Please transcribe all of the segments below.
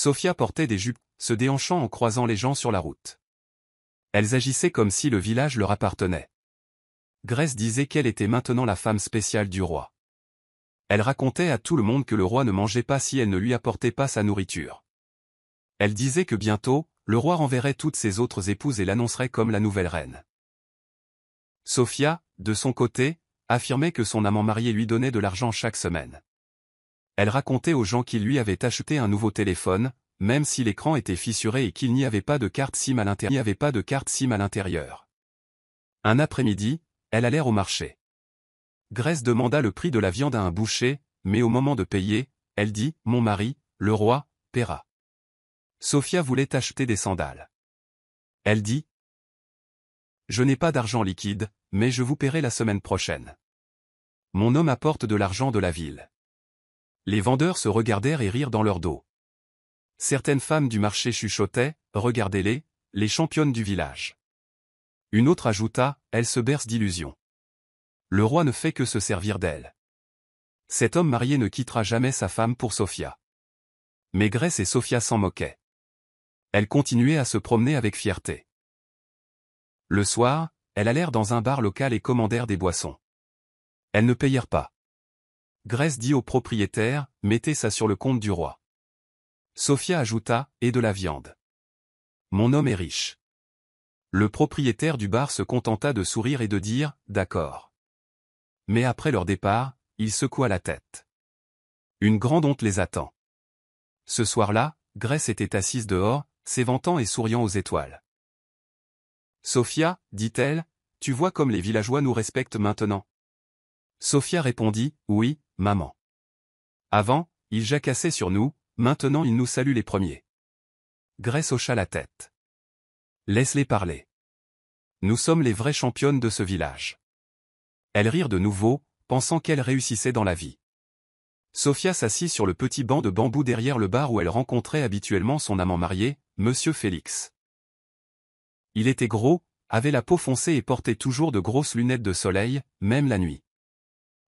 Sofia portait des jupes, se déhanchant en croisant les gens sur la route. Elles agissaient comme si le village leur appartenait. Grace disait qu'elle était maintenant la femme spéciale du roi. Elle racontait à tout le monde que le roi ne mangeait pas si elle ne lui apportait pas sa nourriture. Elle disait que bientôt, le roi renverrait toutes ses autres épouses et l'annoncerait comme la nouvelle reine. Sofia, de son côté, affirmait que son amant marié lui donnait de l'argent chaque semaine. Elle racontait aux gens qu'il lui avait acheté un nouveau téléphone, même si l'écran était fissuré et qu'il n'y avait pas de carte SIM à l'intérieur. Un après-midi, elle allait au marché. Grace demanda le prix de la viande à un boucher, mais au moment de payer, elle dit « Mon mari, le roi, paiera ». Sofia voulait acheter des sandales. Elle dit « Je n'ai pas d'argent liquide, mais je vous paierai la semaine prochaine. Mon homme apporte de l'argent de la ville. » Les vendeurs se regardèrent et rirent dans leur dos. Certaines femmes du marché chuchotaient « Regardez-les, les championnes du village. » Une autre ajouta « Elle se berce d'illusions. Le roi ne fait que se servir d'elle. Cet homme marié ne quittera jamais sa femme pour Sofia. » Mais Grace et Sofia s'en moquaient. Elles continuaient à se promener avec fierté. Le soir, elles allèrent dans un bar local et commandèrent des boissons. Elles ne payèrent pas. Grace dit au propriétaire « Mettez ça sur le compte du roi. » Sofia ajouta « Et de la viande. Mon homme est riche. » Le propriétaire du bar se contenta de sourire et de dire « D'accord. » Mais après leur départ, il secoua la tête. Une grande honte les attend. Ce soir-là, Grace était assise dehors, s'éventant et souriant aux étoiles. « Sofia, dit-elle, tu vois comme les villageois nous respectent maintenant. » Sofia répondit « Oui, maman. Avant, ils jacassaient sur nous, maintenant ils nous saluent les premiers. » Grace hocha la tête. « Laisse-les parler. Nous sommes les vraies championnes de ce village. » Elles rirent de nouveau, pensant qu'elles réussissaient dans la vie. Sofia s'assit sur le petit banc de bambou derrière le bar où elle rencontrait habituellement son amant marié, Monsieur Félix. Il était gros, avait la peau foncée et portait toujours de grosses lunettes de soleil, même la nuit.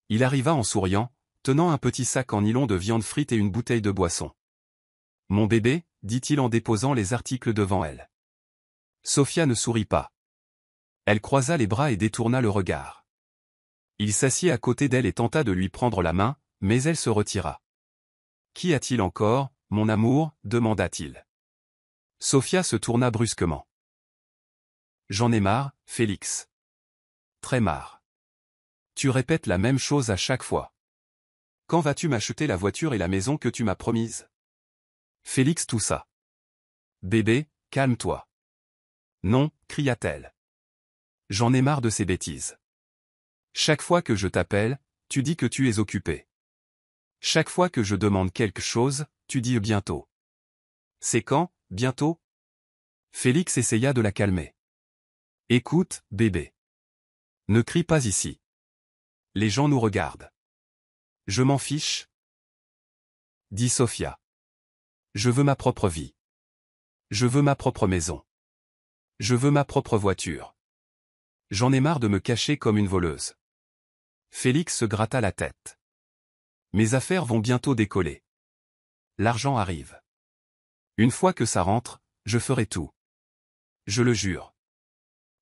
Il arriva en souriant, tenant un petit sac en nylon de viande frite et une bouteille de boisson. « Mon bébé, dit-il en déposant les articles devant elle. Sofia ne sourit pas. Elle croisa les bras et détourna le regard. Il s'assit à côté d'elle et tenta de lui prendre la main, mais elle se retira. « Qui a-t-il encore, mon amour » demanda-t-il. Sofia se tourna brusquement. « J'en ai marre, Félix. Très marre. Tu répètes la même chose à chaque fois. Quand vas-tu m'acheter la voiture et la maison que tu m'as promise ?» Félix toussa. « Bébé, calme-toi. »« Non » cria-t-elle. « J'en ai marre de ces bêtises. Chaque fois que je t'appelle, tu dis que tu es occupé. Chaque fois que je demande quelque chose, tu dis bientôt. C'est quand, bientôt ?» Félix essaya de la calmer. « Écoute, bébé. Ne crie pas ici. Les gens nous regardent. »« Je m'en fiche. » dit Sofia. « Je veux ma propre vie. Je veux ma propre maison. Je veux ma propre voiture. J'en ai marre de me cacher comme une voleuse. » Félix se gratta la tête. « Mes affaires vont bientôt décoller. L'argent arrive. Une fois que ça rentre, je ferai tout. Je le jure. »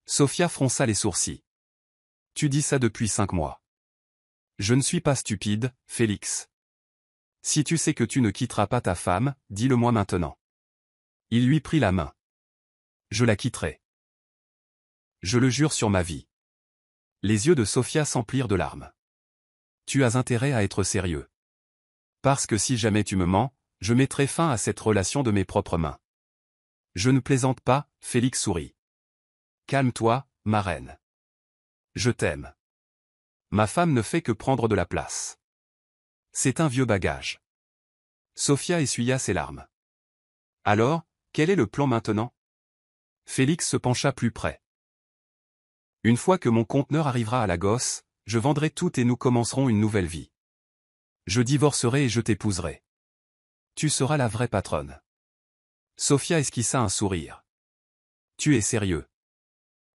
Sofia fronça les sourcils. « Tu dis ça depuis 5 mois. Je ne suis pas stupide, Félix. Si tu sais que tu ne quitteras pas ta femme, dis-le-moi maintenant. » Il lui prit la main. « Je la quitterai. Je le jure sur ma vie. » Les yeux de Sofia s'emplirent de larmes. « Tu as intérêt à être sérieux. Parce que si jamais tu me mens, je mettrai fin à cette relation de mes propres mains. » Je ne plaisante pas, Félix sourit. « Calme-toi, ma reine. Je t'aime. Ma femme ne fait que prendre de la place. C'est un vieux bagage. » Sofia essuya ses larmes. « Alors, quel est le plan maintenant ?» Félix se pencha plus près. « Une fois que mon conteneur arrivera à Lagos, je vendrai tout et nous commencerons une nouvelle vie. Je divorcerai et je t'épouserai. Tu seras la vraie patronne. » Sofia esquissa un sourire. « Tu es sérieux. »«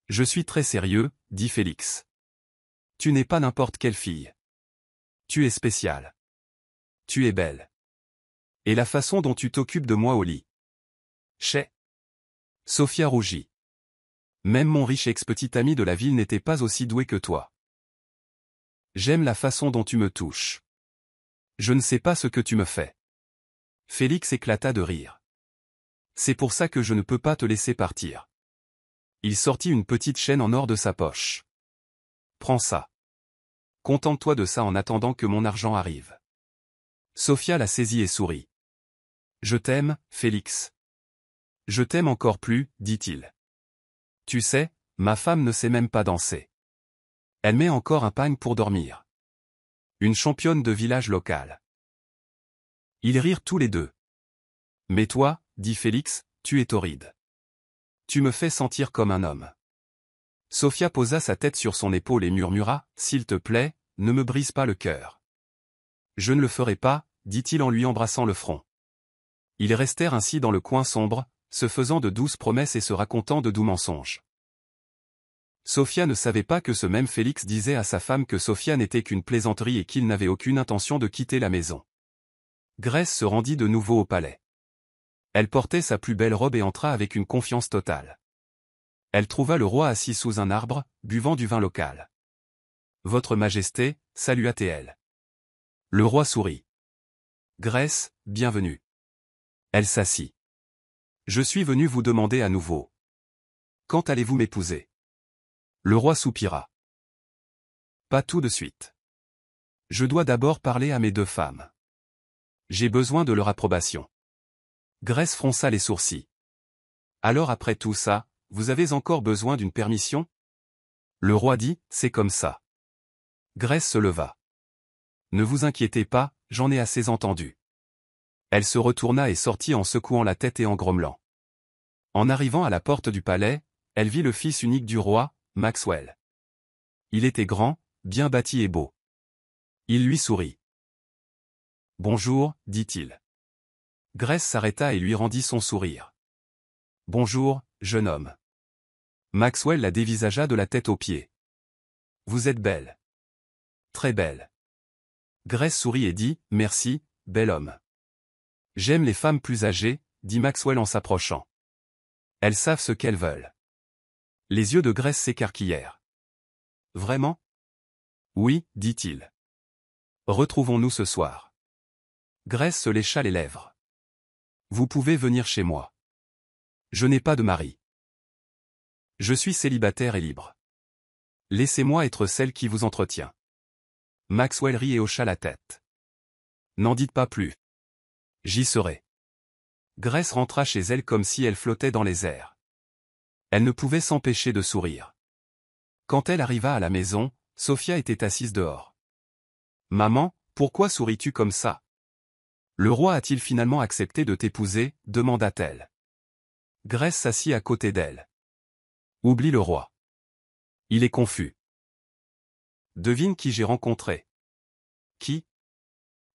Je suis très sérieux, » dit Félix. « Tu n'es pas n'importe quelle fille. Tu es spéciale. Tu es belle. Et la façon dont tu t'occupes de moi au lit. Chais. Sophia rougit. Même mon riche ex-petit ami de la ville n'était pas aussi doué que toi. J'aime la façon dont tu me touches. Je ne sais pas ce que tu me fais. Félix éclata de rire. C'est pour ça que je ne peux pas te laisser partir. Il sortit une petite chaîne en or de sa poche. Prends ça. Contente-toi de ça en attendant que mon argent arrive. Sophia la saisit et sourit. Je t'aime, Félix. Je t'aime encore plus, dit-il. Tu sais, ma femme ne sait même pas danser. Elle met encore un pagne pour dormir. Une championne de village local. Ils rirent tous les deux. Mais toi, dit Félix, tu es torride. Tu me fais sentir comme un homme. Sophia posa sa tête sur son épaule et murmura, s'il te plaît, ne me brise pas le cœur. Je ne le ferai pas, dit-il en lui embrassant le front. Ils restèrent ainsi dans le coin sombre, se faisant de douces promesses et se racontant de doux mensonges. Sophia ne savait pas que ce même Félix disait à sa femme que Sophia n'était qu'une plaisanterie et qu'il n'avait aucune intention de quitter la maison. Grèce se rendit de nouveau au palais. Elle portait sa plus belle robe et entra avec une confiance totale. Elle trouva le roi assis sous un arbre, buvant du vin local. « Votre Majesté, salua-t-elle. Le roi sourit. « Grèce, bienvenue. » Elle s'assit. « Je suis venu vous demander à nouveau. Quand allez-vous m'épouser ?» Le roi soupira. « Pas tout de suite. Je dois d'abord parler à mes deux femmes. J'ai besoin de leur approbation. » Grèce fronça les sourcils. « Alors après tout ça, vous avez encore besoin d'une permission ?» Le roi dit, « C'est comme ça. » Grèce se leva. « Ne vous inquiétez pas, j'en ai assez entendu. » Elle se retourna et sortit en secouant la tête et en grommelant. En arrivant à la porte du palais, elle vit le fils unique du roi, Maxwell. Il était grand, bien bâti et beau. Il lui sourit. « Bonjour, dit-il. » Grèce s'arrêta et lui rendit son sourire. « Bonjour, jeune homme. » Maxwell la dévisagea de la tête aux pieds. « Vous êtes belle. Très belle. » Grèce sourit et dit, « Merci, bel homme. » « J'aime les femmes plus âgées, dit Maxwell en s'approchant. Elles savent ce qu'elles veulent. » Les yeux de Grèce s'écarquillèrent. « Vraiment ? » Oui, dit-il. « Retrouvons-nous ce soir. » Grèce se lécha les lèvres. « Vous pouvez venir chez moi. Je n'ai pas de mari. Je suis célibataire et libre. Laissez-moi être celle qui vous entretient. » Maxwell rit et hocha la tête. « N'en dites pas plus. J'y serai. » Grèce rentra chez elle comme si elle flottait dans les airs. Elle ne pouvait s'empêcher de sourire. Quand elle arriva à la maison, Sophia était assise dehors. « Maman, pourquoi souris-tu comme ça ? Le roi a-t-il finalement accepté de t'épouser ? Demanda-t-elle. Grèce s'assit à côté d'elle. « Oublie le roi. Il est confus. Devine qui j'ai rencontré. » « Qui ? »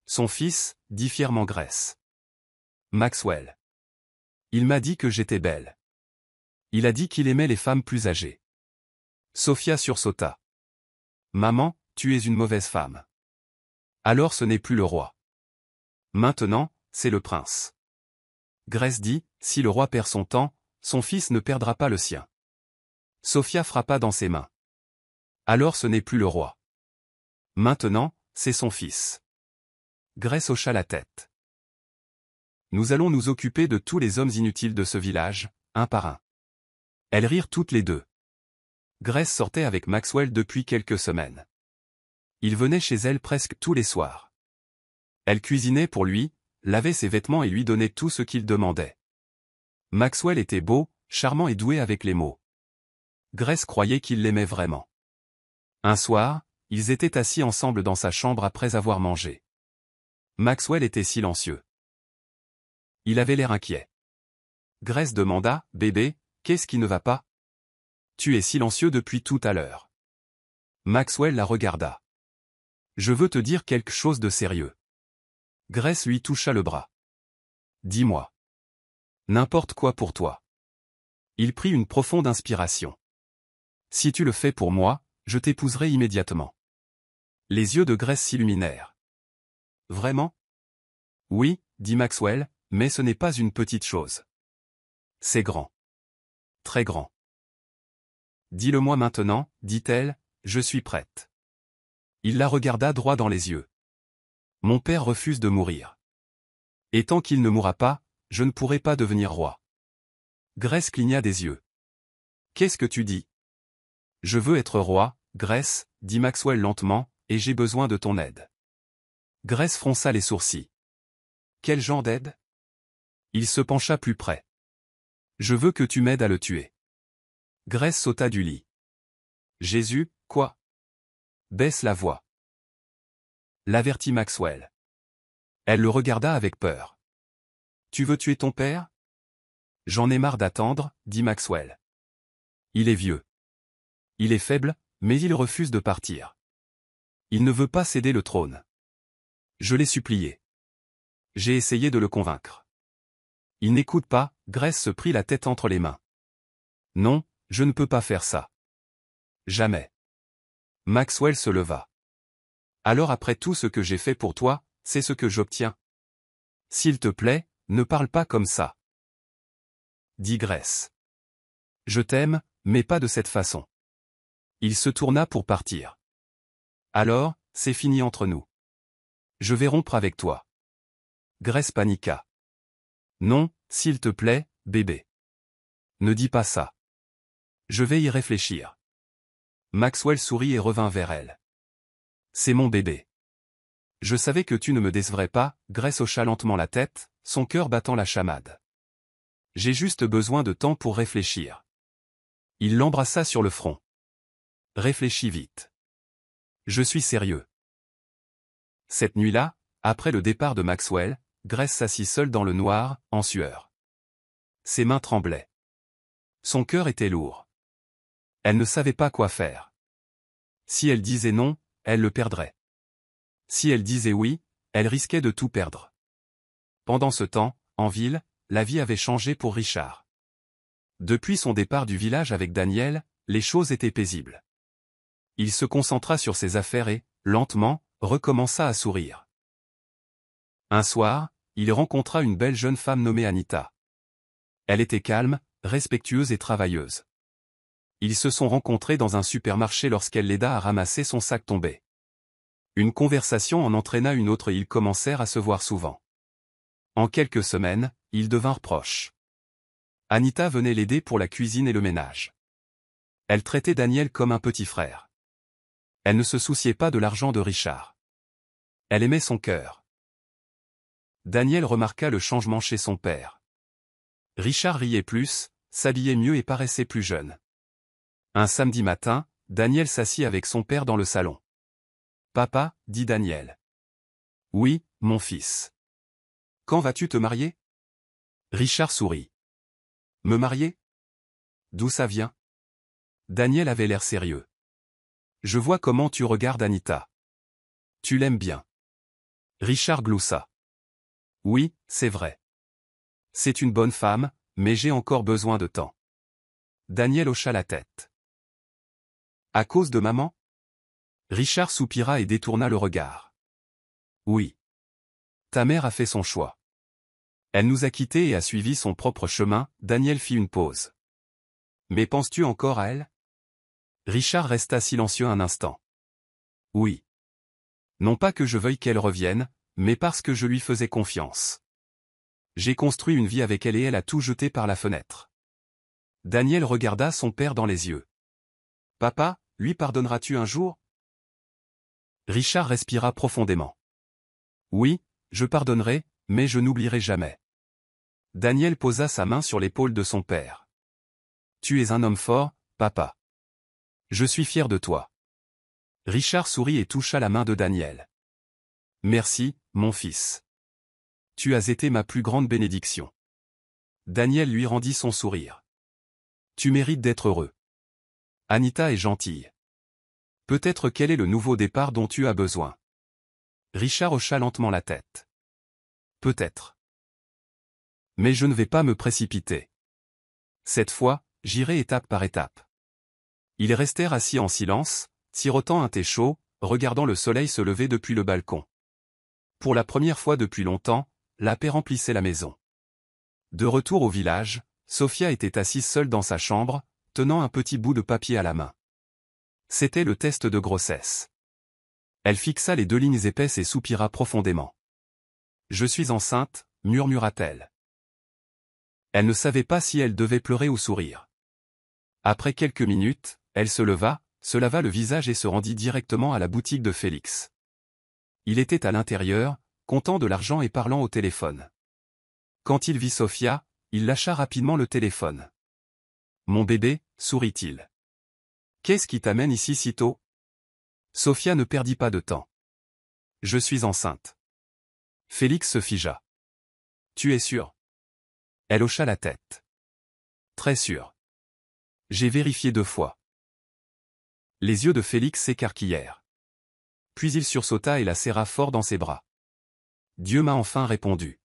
« Son fils, dit fièrement Grèce. « Maxwell. Il m'a dit que j'étais belle. Il a dit qu'il aimait les femmes plus âgées. » Sophia sursauta. « Maman, tu es une mauvaise femme. Alors ce n'est plus le roi. Maintenant, c'est le prince. » Grèce dit, « Si le roi perd son temps, son fils ne perdra pas le sien. » Sophia frappa dans ses mains. « Alors ce n'est plus le roi. Maintenant, c'est son fils. » Grèce hocha la tête. « Nous allons nous occuper de tous les hommes inutiles de ce village, un par un. » Elles rirent toutes les deux. Grèce sortait avec Maxwell depuis quelques semaines. Il venait chez elle presque tous les soirs. Elle cuisinait pour lui, lavait ses vêtements et lui donnait tout ce qu'il demandait. Maxwell était beau, charmant et doué avec les mots. Grèce croyait qu'il l'aimait vraiment. Un soir, ils étaient assis ensemble dans sa chambre après avoir mangé. Maxwell était silencieux. Il avait l'air inquiet. Grèce demanda, « Bébé, qu'est-ce qui ne va pas ? Tu es silencieux depuis tout à l'heure. » Maxwell la regarda. « Je veux te dire quelque chose de sérieux. » Grèce lui toucha le bras. « Dis-moi. N'importe quoi pour toi. » Il prit une profonde inspiration. « Si tu le fais pour moi, je t'épouserai immédiatement. » Les yeux de Grèce s'illuminèrent. « Vraiment ? Oui, dit Maxwell, mais ce n'est pas une petite chose. C'est grand. Très grand. Dis-le-moi maintenant, dit-elle, je suis prête. Il la regarda droit dans les yeux. Mon père refuse de mourir. Et tant qu'il ne mourra pas, je ne pourrai pas devenir roi. Grace cligna des yeux. Qu'est-ce que tu dis? Je veux être roi, Grace, dit Maxwell lentement, et j'ai besoin de ton aide. Grace fronça les sourcils. Quel genre d'aide? Il se pencha plus près. Je veux que tu m'aides à le tuer. Grace sauta du lit. Jésus, quoi? Baisse la voix. L'avertit Maxwell. Elle le regarda avec peur. Tu veux tuer ton père? J'en ai marre d'attendre, dit Maxwell. Il est vieux. Il est faible, mais il refuse de partir. Il ne veut pas céder le trône. Je l'ai supplié. J'ai essayé de le convaincre. Il n'écoute pas, Grace se prit la tête entre les mains. Non, je ne peux pas faire ça. Jamais. Maxwell se leva. Alors après tout ce que j'ai fait pour toi, c'est ce que j'obtiens. S'il te plaît, ne parle pas comme ça. Dit Grace. Je t'aime, mais pas de cette façon. Il se tourna pour partir. Alors, c'est fini entre nous. Je vais rompre avec toi. Grace paniqua. Non, s'il te plaît, bébé. Ne dis pas ça. Je vais y réfléchir. Maxwell sourit et revint vers elle. C'est mon bébé. Je savais que tu ne me décevrais pas, Grace hocha lentement la tête, son cœur battant la chamade. J'ai juste besoin de temps pour réfléchir. Il l'embrassa sur le front. Réfléchis vite. Je suis sérieux. Cette nuit-là, après le départ de Maxwell, Grace s'assit seule dans le noir, en sueur. Ses mains tremblaient. Son cœur était lourd. Elle ne savait pas quoi faire. Si elle disait non, elle le perdrait. Si elle disait oui, elle risquait de tout perdre. Pendant ce temps, en ville, la vie avait changé pour Richard. Depuis son départ du village avec Daniel, les choses étaient paisibles. Il se concentra sur ses affaires et, lentement, recommença à sourire. Un soir, il rencontra une belle jeune femme nommée Anita. Elle était calme, respectueuse et travailleuse. Ils se sont rencontrés dans un supermarché lorsqu'elle l'aida à ramasser son sac tombé. Une conversation en entraîna une autre et ils commencèrent à se voir souvent. En quelques semaines, ils devinrent proches. Anita venait l'aider pour la cuisine et le ménage. Elle traitait Daniel comme un petit frère. Elle ne se souciait pas de l'argent de Richard. Elle aimait son cœur. Daniel remarqua le changement chez son père. Richard riait plus, s'habillait mieux et paraissait plus jeune. Un samedi matin, Daniel s'assit avec son père dans le salon. « Papa, dit Daniel. »« Oui, mon fils. »« Quand vas-tu te marier ?» Richard sourit. « Me marier? D'où ça vient ?» Daniel avait l'air sérieux. « Je vois comment tu regardes Anita. Tu l'aimes bien. » Richard gloussa. « Oui, c'est vrai. C'est une bonne femme, mais j'ai encore besoin de temps. » Daniel hocha la tête. « À cause de maman ?» Richard soupira et détourna le regard. « Oui. Ta mère a fait son choix. Elle nous a quittés et a suivi son propre chemin. » Daniel fit une pause. « Mais penses-tu encore à elle ?» Richard resta silencieux un instant. « Oui. Non pas que je veuille qu'elle revienne, mais parce que je lui faisais confiance. J'ai construit une vie avec elle et elle a tout jeté par la fenêtre. » Daniel regarda son père dans les yeux. « Papa, lui pardonneras-tu un jour ?» Richard respira profondément. « Oui, je pardonnerai, mais je n'oublierai jamais. » Daniel posa sa main sur l'épaule de son père. « Tu es un homme fort, papa. Je suis fier de toi. » Richard sourit et toucha la main de Daniel. « Merci, mon fils. Tu as été ma plus grande bénédiction. » Daniel lui rendit son sourire. « Tu mérites d'être heureux. Anita est gentille. Peut-être quel est le nouveau départ dont tu as besoin. » Richard hocha lentement la tête. « Peut-être. Mais je ne vais pas me précipiter. Cette fois, j'irai étape par étape. » Ils restèrent assis en silence, sirotant un thé chaud, regardant le soleil se lever depuis le balcon. Pour la première fois depuis longtemps, la paix remplissait la maison. De retour au village, Sofia était assise seule dans sa chambre, tenant un petit bout de papier à la main. C'était le test de grossesse. Elle fixa les 2 lignes épaisses et soupira profondément. « Je suis enceinte », murmura-t-elle. Elle ne savait pas si elle devait pleurer ou sourire. Après quelques minutes, elle se leva, se lava le visage et se rendit directement à la boutique de Félix. Il était à l'intérieur, comptant de l'argent et parlant au téléphone. Quand il vit Sofia, il lâcha rapidement le téléphone. « Mon bébé », sourit-il. « Qu'est-ce qui t'amène ici si tôt ?» Sofia ne perdit pas de temps. « Je suis enceinte. » Félix se figea. « Tu es sûr ?» Elle hocha la tête. « Très sûr. J'ai vérifié 2 fois. » Les yeux de Félix s'écarquillèrent. Puis il sursauta et la serra fort dans ses bras. « Dieu m'a enfin répondu.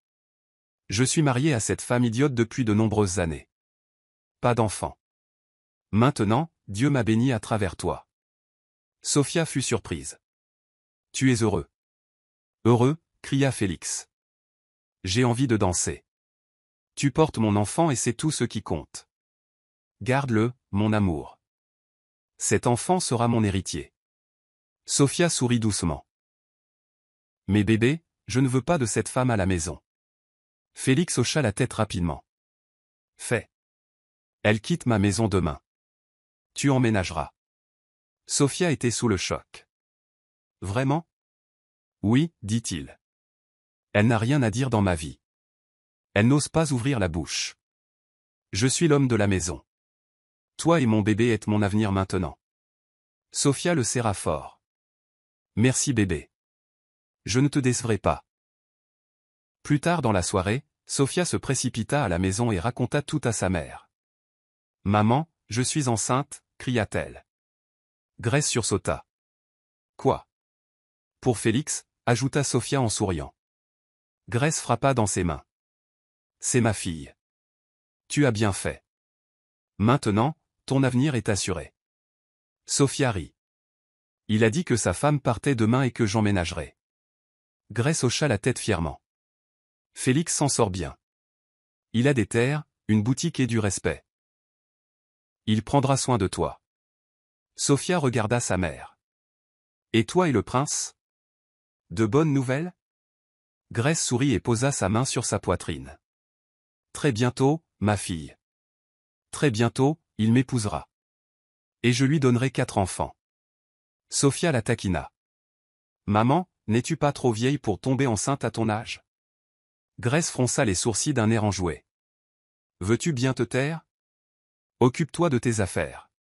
Je suis marié à cette femme idiote depuis de nombreuses années. Pas d'enfant. Maintenant, Dieu m'a béni à travers toi. » Sofia fut surprise. « Tu es heureux. »« Heureux » cria Félix. « J'ai envie de danser. Tu portes mon enfant et c'est tout ce qui compte. Garde-le, mon amour. Cet enfant sera mon héritier. » Sofia sourit doucement. « Mais bébé, je ne veux pas de cette femme à la maison. » Félix hocha la tête rapidement. « Fait. Elle quitte ma maison demain. Tu emménageras. » Sofia était sous le choc. « Vraiment ? » « Oui, dit-il. Elle n'a rien à dire dans ma vie. Elle n'ose pas ouvrir la bouche. Je suis l'homme de la maison. Toi et mon bébé êtes mon avenir maintenant. » Sofia le serra fort. « Merci bébé. Je ne te décevrai pas. » Plus tard dans la soirée, Sofia se précipita à la maison et raconta tout à sa mère. « Maman, je suis enceinte », cria-t-elle. Grèce sursauta. « Quoi ? » Pour Félix, ajouta Sofia en souriant. Grèce frappa dans ses mains. « C'est ma fille. Tu as bien fait. Maintenant, ton avenir est assuré. » Sofia rit. Il a dit que sa femme partait demain et que j'emménagerais. Grèce hocha la tête fièrement. Félix s'en sort bien. Il a des terres, une boutique et du respect. Il prendra soin de toi. Sofia regarda sa mère. Et toi et le prince ? De bonnes nouvelles ? Grèce sourit et posa sa main sur sa poitrine. Très bientôt, ma fille. Très bientôt, il m'épousera. Et je lui donnerai 4 enfants. Sofia la taquina. Maman, n'es-tu pas trop vieille pour tomber enceinte à ton âge ? Grèce fronça les sourcils d'un air enjoué. Veux-tu bien te taire ? Occupe-toi de tes affaires.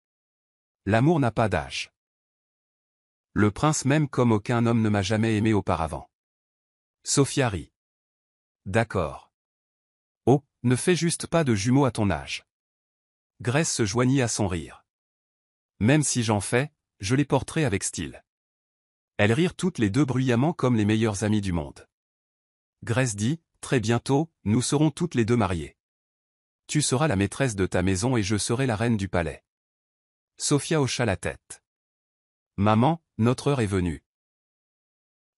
L'amour n'a pas d'âge. Le prince m'aime comme aucun homme ne m'a jamais aimé auparavant. Sofia rit. D'accord. Oh, ne fais juste pas de jumeaux à ton âge. Grèce se joignit à son rire. Même si j'en fais, je les porterai avec style. Elles rirent toutes les 2 bruyamment comme les meilleures amies du monde. Grèce dit, très bientôt, nous serons toutes les 2 mariées. Tu seras la maîtresse de ta maison et je serai la reine du palais. Sofia hocha la tête. Maman, notre heure est venue.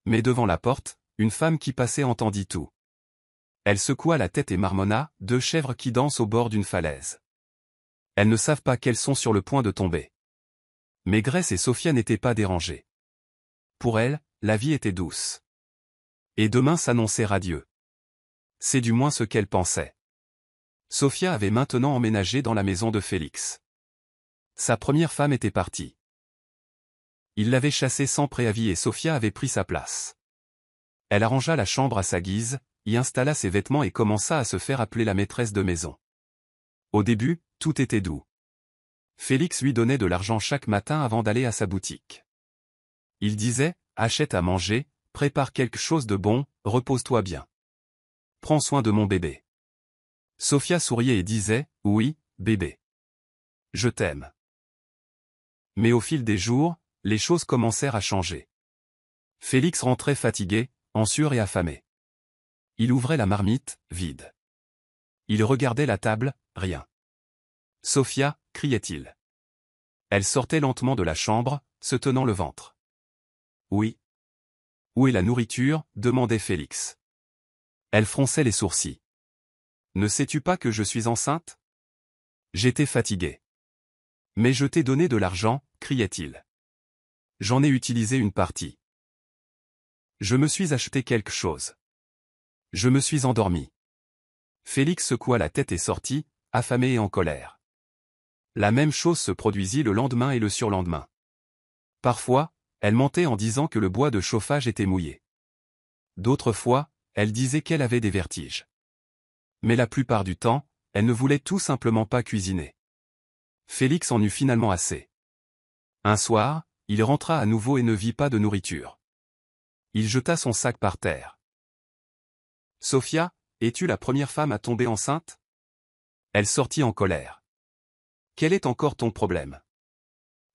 Mais devant la porte, une femme qui passait entendit tout. Elle secoua la tête et marmonna, 2 chèvres qui dansent au bord d'une falaise. Elles ne savent pas qu'elles sont sur le point de tomber. Mais Grèce et Sofia n'étaient pas dérangées. Pour elles, la vie était douce. Et demain s'annonçait radieux. C'est du moins ce qu'elle pensait. Sofia avait maintenant emménagé dans la maison de Félix. Sa première femme était partie. Il l'avait chassée sans préavis et Sofia avait pris sa place. Elle arrangea la chambre à sa guise, y installa ses vêtements et commença à se faire appeler la maîtresse de maison. Au début, tout était doux. Félix lui donnait de l'argent chaque matin avant d'aller à sa boutique. Il disait, achète à manger, prépare quelque chose de bon, repose-toi bien. Prends soin de mon bébé. Sofia souriait et disait, oui, bébé. Je t'aime. Mais au fil des jours, les choses commencèrent à changer. Félix rentrait fatigué, en sueur et affamé. Il ouvrait la marmite, vide. Il regardait la table, rien. Sofia, criait-il. Elle sortait lentement de la chambre, se tenant le ventre. Oui. Où est la nourriture ? demandait Félix. Elle fronçait les sourcils. Ne sais-tu pas que je suis enceinte? J'étais fatigué. Mais je t'ai donné de l'argent, criait-il. J'en ai utilisé une partie. Je me suis acheté quelque chose. Je me suis endormi. Félix secoua la tête et sortit, affamé et en colère. La même chose se produisit le lendemain et le surlendemain. Parfois, elle mentait en disant que le bois de chauffage était mouillé. D'autres fois, elle disait qu'elle avait des vertiges. Mais la plupart du temps, elle ne voulait tout simplement pas cuisiner. Félix en eut finalement assez. Un soir, il rentra à nouveau et ne vit pas de nourriture. Il jeta son sac par terre. « Sophia, es-tu la première femme à tomber enceinte ?» Elle sortit en colère. « Quel est encore ton problème?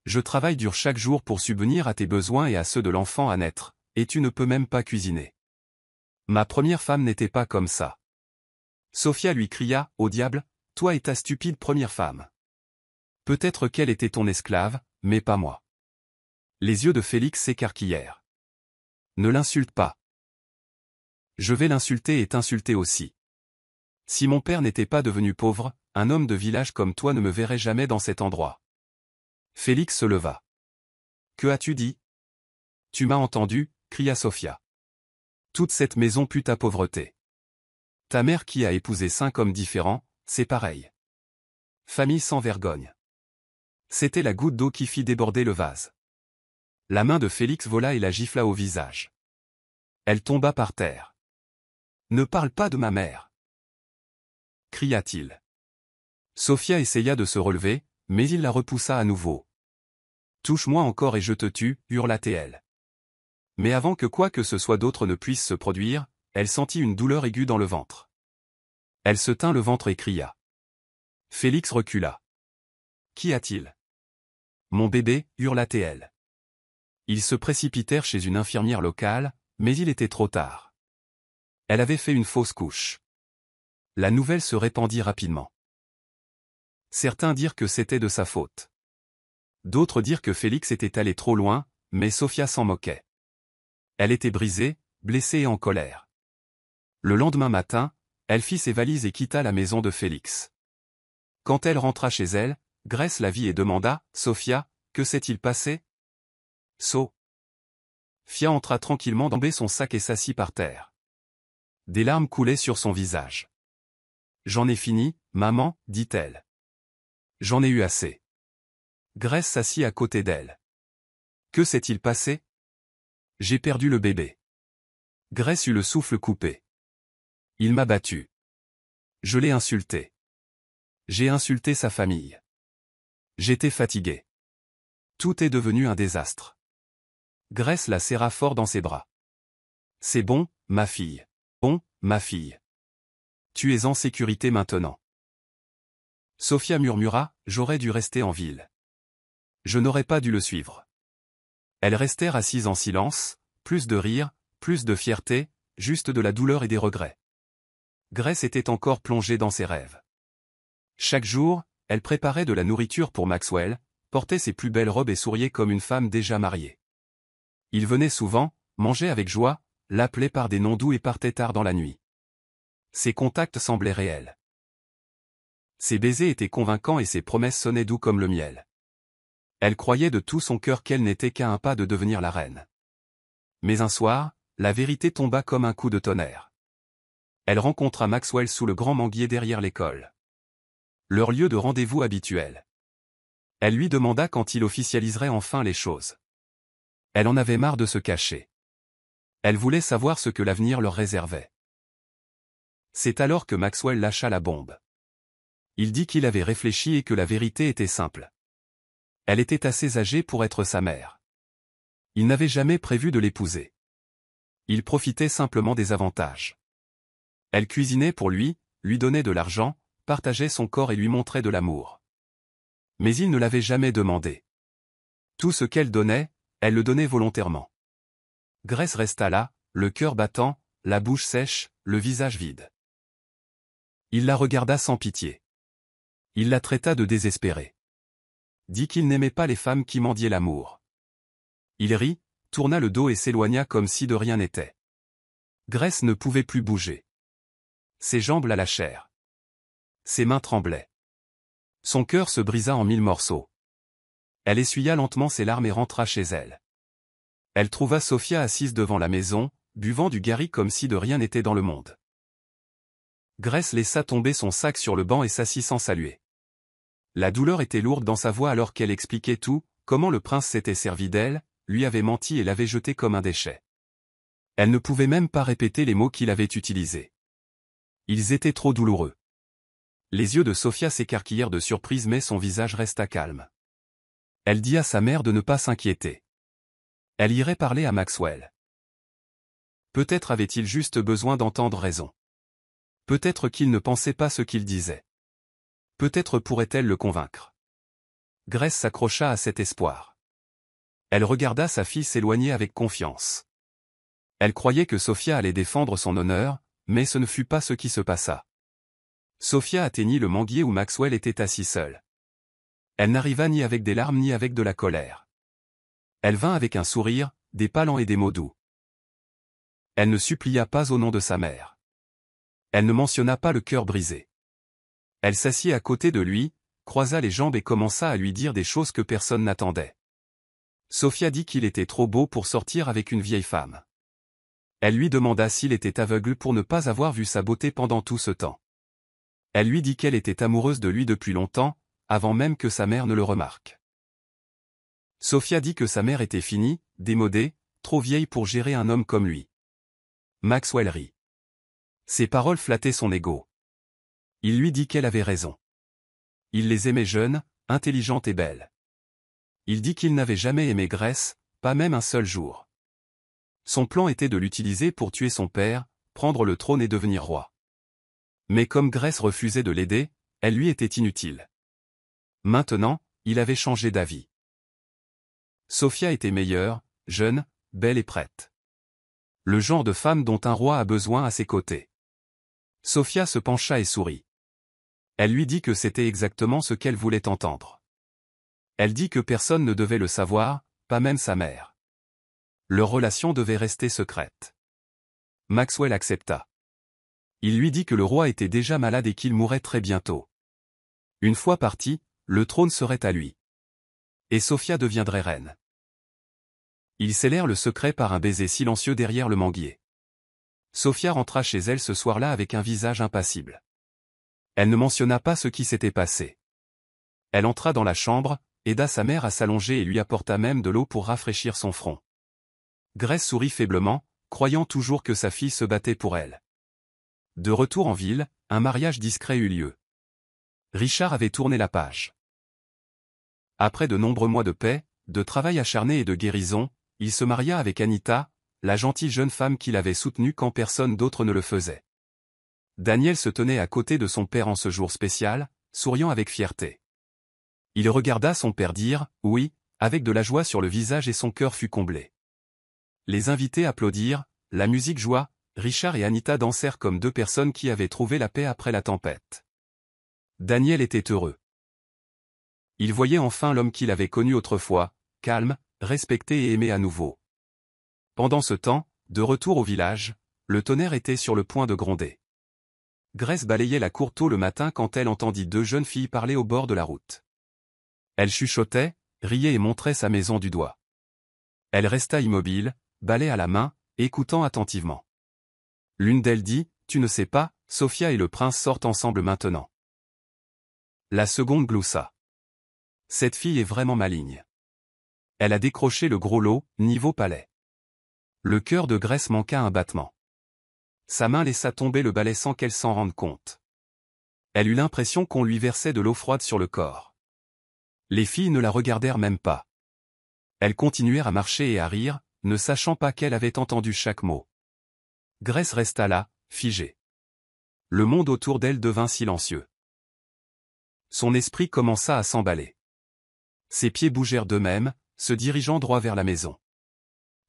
Je travaille dur chaque jour pour subvenir à tes besoins et à ceux de l'enfant à naître, et tu ne peux même pas cuisiner. Ma première femme n'était pas comme ça. » Sophia lui cria, « Au diable, toi et ta stupide première femme. Peut-être qu'elle était ton esclave, mais pas moi. » Les yeux de Félix s'écarquillèrent. « Ne l'insulte pas. Je vais l'insulter et t'insulter aussi. Si mon père n'était pas devenu pauvre, un homme de village comme toi ne me verrait jamais dans cet endroit. » Félix se leva. « Que as-tu dit? »« Tu m'as entendu, » cria Sophia. « Toute cette maison pue ta pauvreté. Ta mère qui a épousé 5 hommes différents, c'est pareil. Famille sans vergogne. » C'était la goutte d'eau qui fit déborder le vase. La main de Félix vola et la gifla au visage. Elle tomba par terre. « Ne parle pas de ma mère !» cria-t-il. Sophia essaya de se relever, mais il la repoussa à nouveau. « Touche-moi encore et je te tue » hurla-t-elle. Mais avant que quoi que ce soit d'autre ne puisse se produire, elle sentit une douleur aiguë dans le ventre. Elle se tint le ventre et cria. Félix recula. « Qu'y a-t-il? »« Mon bébé » hurla-t-elle. Ils se précipitèrent chez une infirmière locale, mais il était trop tard. Elle avait fait une fausse couche. La nouvelle se répandit rapidement. Certains dirent que c'était de sa faute. D'autres dirent que Félix était allé trop loin, mais Sophia s'en moquait. Elle était brisée, blessée et en colère. Le lendemain matin, elle fit ses valises et quitta la maison de Félix. Quand elle rentra chez elle, Grèce la vit et demanda, « Sophia, que s'est-il passé ?» Sophia entra tranquillement dans son sac et s'assit par terre. Des larmes coulaient sur son visage. « J'en ai fini, maman, dit-elle. J'en ai eu assez. » Grèce s'assit à côté d'elle. « Que s'est-il passé? » J'ai perdu le bébé. Grèce eut le souffle coupé. Il m'a battu. Je l'ai insulté. J'ai insulté sa famille. J'étais fatigué. Tout est devenu un désastre. Grèce la serra fort dans ses bras. C'est bon, ma fille. Bon, ma fille. Tu es en sécurité maintenant. Sophia murmura, j'aurais dû rester en ville. Je n'aurais pas dû le suivre. Elles restèrent assises en silence, plus de rire, plus de fierté, juste de la douleur et des regrets. Grèce était encore plongée dans ses rêves. Chaque jour, elle préparait de la nourriture pour Maxwell, portait ses plus belles robes et souriait comme une femme déjà mariée. Il venait souvent, mangeait avec joie, l'appelait par des noms doux et partait tard dans la nuit. Ses contacts semblaient réels. Ses baisers étaient convaincants et ses promesses sonnaient doux comme le miel. Elle croyait de tout son cœur qu'elle n'était qu'à un pas de devenir la reine. Mais un soir, la vérité tomba comme un coup de tonnerre. Elle rencontra Maxwell sous le grand manguier derrière l'école. Leur lieu de rendez-vous habituel. Elle lui demanda quand il officialiserait enfin les choses. Elle en avait marre de se cacher. Elle voulait savoir ce que l'avenir leur réservait. C'est alors que Maxwell lâcha la bombe. Il dit qu'il avait réfléchi et que la vérité était simple. Elle était assez âgée pour être sa mère. Il n'avait jamais prévu de l'épouser. Il profitait simplement des avantages. Elle cuisinait pour lui donnait de l'argent, partageait son corps et lui montrait de l'amour. Mais il ne l'avait jamais demandé. Tout ce qu'elle donnait, elle le donnait volontairement. Grèce resta là, le cœur battant, la bouche sèche, le visage vide. Il la regarda sans pitié. Il la traita de désespérée. Dit qu'il n'aimait pas les femmes qui mendiaient l'amour. Il rit, tourna le dos et s'éloigna comme si de rien n'était. Grèce ne pouvait plus bouger. Ses jambes la lâchèrent. Ses mains tremblaient. Son cœur se brisa en 1000 morceaux. Elle essuya lentement ses larmes et rentra chez elle. Elle trouva Sophia assise devant la maison, buvant du garri comme si de rien n'était dans le monde. Grace laissa tomber son sac sur le banc et s'assit sans saluer. La douleur était lourde dans sa voix alors qu'elle expliquait tout, comment le prince s'était servi d'elle, lui avait menti et l'avait jetée comme un déchet. Elle ne pouvait même pas répéter les mots qu'il avait utilisés. Ils étaient trop douloureux. Les yeux de Sophia s'écarquillèrent de surprise mais son visage resta calme. Elle dit à sa mère de ne pas s'inquiéter. Elle irait parler à Maxwell. Peut-être avait-il juste besoin d'entendre raison. Peut-être qu'il ne pensait pas ce qu'il disait. Peut-être pourrait-elle le convaincre. Grace s'accrocha à cet espoir. Elle regarda sa fille s'éloigner avec confiance. Elle croyait que Sophia allait défendre son honneur, mais ce ne fut pas ce qui se passa. Sophia atteignit le manguier où Maxwell était assis seul. Elle n'arriva ni avec des larmes ni avec de la colère. Elle vint avec un sourire, des palans et des mots doux. Elle ne supplia pas au nom de sa mère. Elle ne mentionna pas le cœur brisé. Elle s'assit à côté de lui, croisa les jambes et commença à lui dire des choses que personne n'attendait. Sophia dit qu'il était trop beau pour sortir avec une vieille femme. Elle lui demanda s'il était aveugle pour ne pas avoir vu sa beauté pendant tout ce temps. Elle lui dit qu'elle était amoureuse de lui depuis longtemps, avant même que sa mère ne le remarque. Sophia dit que sa mère était finie, démodée, trop vieille pour gérer un homme comme lui. Maxwell rit. Ses paroles flattaient son ego. Il lui dit qu'elle avait raison. Il les aimait jeunes, intelligentes et belles. Il dit qu'il n'avait jamais aimé Grace, pas même un seul jour. Son plan était de l'utiliser pour tuer son père, prendre le trône et devenir roi. Mais comme Grace refusait de l'aider, elle lui était inutile. Maintenant, il avait changé d'avis. Sophia était meilleure, jeune, belle et prête. Le genre de femme dont un roi a besoin à ses côtés. Sophia se pencha et sourit. Elle lui dit que c'était exactement ce qu'elle voulait entendre. Elle dit que personne ne devait le savoir, pas même sa mère. Leur relation devait rester secrète. Maxwell accepta. Il lui dit que le roi était déjà malade et qu'il mourrait très bientôt. Une fois parti, le trône serait à lui. Et Sophia deviendrait reine. Ils scellèrent le secret par un baiser silencieux derrière le manguier. Sophia rentra chez elle ce soir-là avec un visage impassible. Elle ne mentionna pas ce qui s'était passé. Elle entra dans la chambre, aida sa mère à s'allonger et lui apporta même de l'eau pour rafraîchir son front. Grace sourit faiblement, croyant toujours que sa fille se battait pour elle. De retour en ville, un mariage discret eut lieu. Richard avait tourné la page. Après de nombreux mois de paix, de travail acharné et de guérison, il se maria avec Anita, la gentille jeune femme qu'il avait soutenue quand personne d'autre ne le faisait. Daniel se tenait à côté de son père en ce jour spécial, souriant avec fierté. Il regarda son père dire « oui » avec de la joie sur le visage et son cœur fut comblé. Les invités applaudirent, la musique joua, Richard et Anita dansèrent comme deux personnes qui avaient trouvé la paix après la tempête. Daniel était heureux. Il voyait enfin l'homme qu'il avait connu autrefois, calme, respecté et aimé à nouveau. Pendant ce temps, de retour au village, le tonnerre était sur le point de gronder. Grace balayait la cour tôt le matin quand elle entendit deux jeunes filles parler au bord de la route. Elle chuchotait, riait et montrait sa maison du doigt. Elle resta immobile, balai à la main, écoutant attentivement. L'une d'elles dit, « Tu ne sais pas, Sophia et le prince sortent ensemble maintenant. » La seconde gloussa. « Cette fille est vraiment maligne. » Elle a décroché le gros lot, niveau palais. Le cœur de Grace manqua un battement. Sa main laissa tomber le balai sans qu'elle s'en rende compte. Elle eut l'impression qu'on lui versait de l'eau froide sur le corps. Les filles ne la regardèrent même pas. Elles continuèrent à marcher et à rire, ne sachant pas qu'elle avait entendu chaque mot. Grace resta là, figée. Le monde autour d'elle devint silencieux. Son esprit commença à s'emballer. Ses pieds bougèrent d'eux-mêmes, se dirigeant droit vers la maison.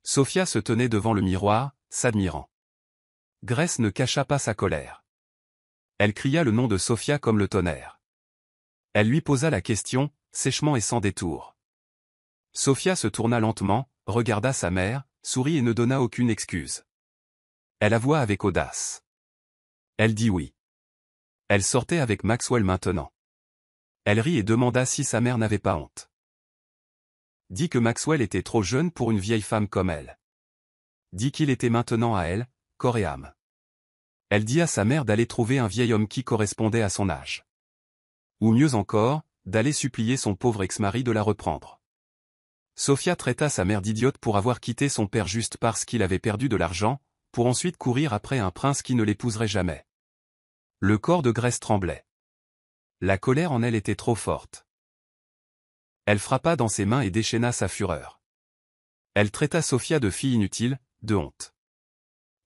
Sophia se tenait devant le miroir, s'admirant. Grace ne cacha pas sa colère. Elle cria le nom de Sophia comme le tonnerre. Elle lui posa la question, sèchement et sans détour. Sophia se tourna lentement, regarda sa mère, sourit et ne donna aucune excuse. Elle avoua avec audace. Elle dit oui. Elle sortait avec Maxwell maintenant. Elle rit et demanda si sa mère n'avait pas honte. Dit que Maxwell était trop jeune pour une vieille femme comme elle. Dit qu'il était maintenant à elle, corps et âme. Elle dit à sa mère d'aller trouver un vieil homme qui correspondait à son âge. Ou mieux encore, d'aller supplier son pauvre ex-mari de la reprendre. Sophia traita sa mère d'idiote pour avoir quitté son père juste parce qu'il avait perdu de l'argent, pour ensuite courir après un prince qui ne l'épouserait jamais. Le corps de Grace tremblait. La colère en elle était trop forte. Elle frappa dans ses mains et déchaîna sa fureur. Elle traita Sophia de fille inutile, de honte.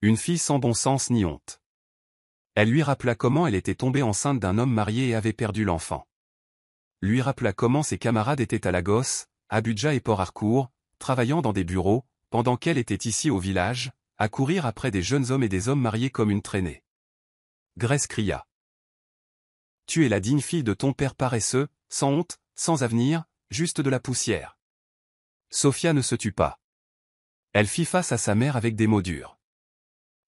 Une fille sans bon sens ni honte. Elle lui rappela comment elle était tombée enceinte d'un homme marié et avait perdu l'enfant. Lui rappela comment ses camarades étaient à Lagos, Abuja et Port Harcourt, travaillant dans des bureaux, pendant qu'elle était ici au village, à courir après des jeunes hommes et des hommes mariés comme une traînée. Grace cria. « Tu es la digne fille de ton père paresseux, sans honte, sans avenir, juste de la poussière. » Sophia ne se tut pas. Elle fit face à sa mère avec des mots durs.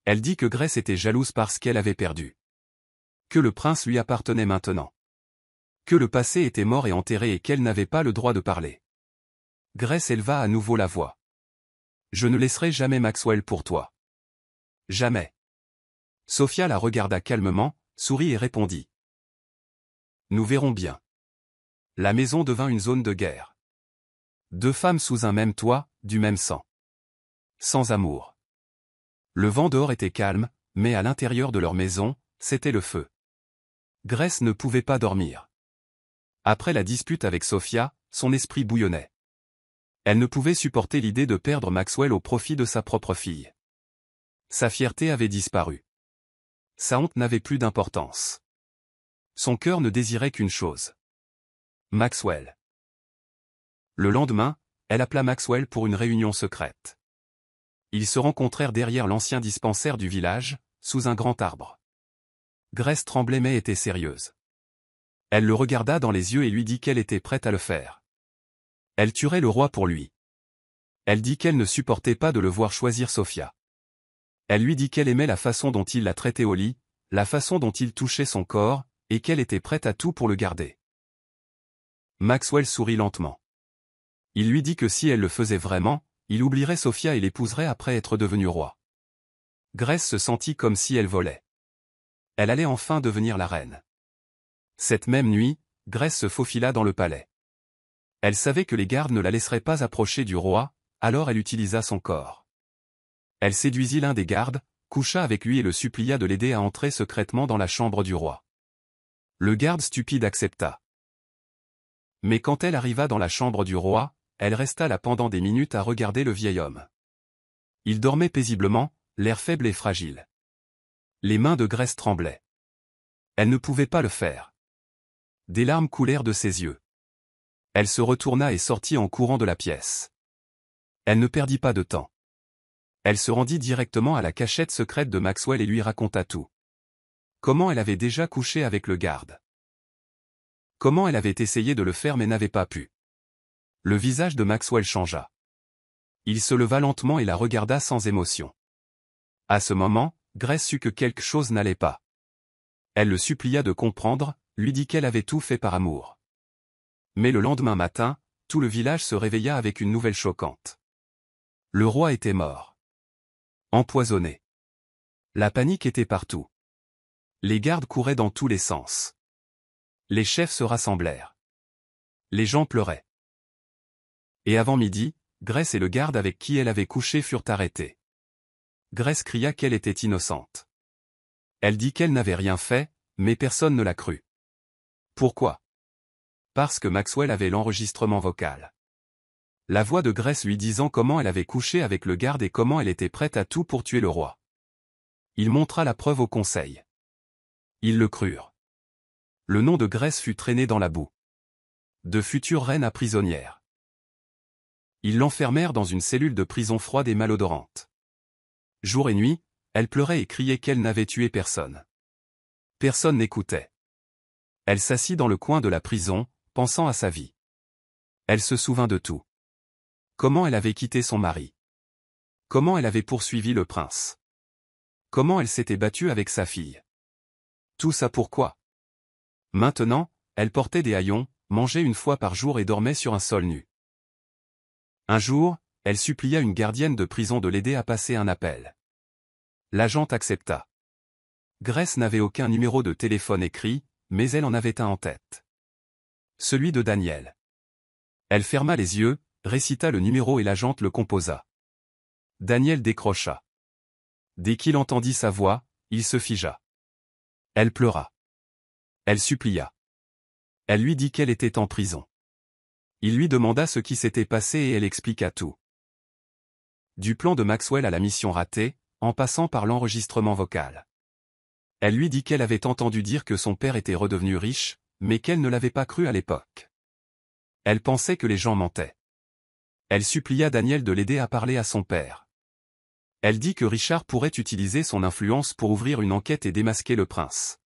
Elle dit que Grace était jalouse parce qu'elle avait perdu. Que le prince lui appartenait maintenant. Que le passé était mort et enterré et qu'elle n'avait pas le droit de parler. Grace éleva à nouveau la voix. « Je ne laisserai jamais Maxwell pour toi. Jamais. » Sophia la regarda calmement, sourit et répondit. « Nous verrons bien. » La maison devint une zone de guerre. Deux femmes sous un même toit, du même sang. Sans amour. Le vent dehors était calme, mais à l'intérieur de leur maison, c'était le feu. Grace ne pouvait pas dormir. Après la dispute avec Sophia, son esprit bouillonnait. Elle ne pouvait supporter l'idée de perdre Maxwell au profit de sa propre fille. Sa fierté avait disparu. Sa honte n'avait plus d'importance. Son cœur ne désirait qu'une chose. Maxwell. Le lendemain, elle appela Maxwell pour une réunion secrète. Ils se rencontrèrent derrière l'ancien dispensaire du village, sous un grand arbre. Grace tremblait mais était sérieuse. Elle le regarda dans les yeux et lui dit qu'elle était prête à le faire. Elle tuerait le roi pour lui. Elle dit qu'elle ne supportait pas de le voir choisir Sophia. Elle lui dit qu'elle aimait la façon dont il la traitait au lit, la façon dont il touchait son corps, et qu'elle était prête à tout pour le garder. Maxwell sourit lentement. Il lui dit que si elle le faisait vraiment, il oublierait Sophia et l'épouserait après être devenu roi. Grace se sentit comme si elle volait. Elle allait enfin devenir la reine. Cette même nuit, Grace se faufila dans le palais. Elle savait que les gardes ne la laisseraient pas approcher du roi, alors elle utilisa son corps. Elle séduisit l'un des gardes, coucha avec lui et le supplia de l'aider à entrer secrètement dans la chambre du roi. Le garde stupide accepta. Mais quand elle arriva dans la chambre du roi, elle resta là pendant des minutes à regarder le vieil homme. Il dormait paisiblement, l'air faible et fragile. Les mains de Grace tremblaient. Elle ne pouvait pas le faire. Des larmes coulèrent de ses yeux. Elle se retourna et sortit en courant de la pièce. Elle ne perdit pas de temps. Elle se rendit directement à la cachette secrète de Maxwell et lui raconta tout. Comment elle avait déjà couché avec le garde. Comment elle avait essayé de le faire mais n'avait pas pu. Le visage de Maxwell changea. Il se leva lentement et la regarda sans émotion. À ce moment, Grace sut que quelque chose n'allait pas. Elle le supplia de comprendre, lui dit qu'elle avait tout fait par amour. Mais le lendemain matin, tout le village se réveilla avec une nouvelle choquante. Le roi était mort. Empoisonné. La panique était partout. Les gardes couraient dans tous les sens. Les chefs se rassemblèrent. Les gens pleuraient. Et avant midi, Grace et le garde avec qui elle avait couché furent arrêtés. Grace cria qu'elle était innocente. Elle dit qu'elle n'avait rien fait, mais personne ne l'a crue. Pourquoi? Parce que Maxwell avait l'enregistrement vocal. La voix de Grace lui disant comment elle avait couché avec le garde et comment elle était prête à tout pour tuer le roi. Il montra la preuve au conseil. Ils le crurent. Le nom de Grace fut traîné dans la boue. De futures reines à prisonnières. Ils l'enfermèrent dans une cellule de prison froide et malodorante. Jour et nuit, elle pleurait et criait qu'elle n'avait tué personne. Personne n'écoutait. Elle s'assit dans le coin de la prison, pensant à sa vie. Elle se souvint de tout. Comment elle avait quitté son mari. Comment elle avait poursuivi le prince. Comment elle s'était battue avec sa fille. Tout ça pourquoi? Maintenant, elle portait des haillons, mangeait une fois par jour et dormait sur un sol nu. Un jour, elle supplia une gardienne de prison de l'aider à passer un appel. L'agente accepta. Grace n'avait aucun numéro de téléphone écrit, mais elle en avait un en tête. Celui de Daniel. Elle ferma les yeux, récita le numéro et l'agente le composa. Daniel décrocha. Dès qu'il entendit sa voix, il se figea. Elle pleura. Elle supplia. Elle lui dit qu'elle était en prison. Il lui demanda ce qui s'était passé et elle expliqua tout. Du plan de Maxwell à la mission ratée, en passant par l'enregistrement vocal. Elle lui dit qu'elle avait entendu dire que son père était redevenu riche, mais qu'elle ne l'avait pas cru à l'époque. Elle pensait que les gens mentaient. Elle supplia Daniel de l'aider à parler à son père. Elle dit que Richard pourrait utiliser son influence pour ouvrir une enquête et démasquer le prince.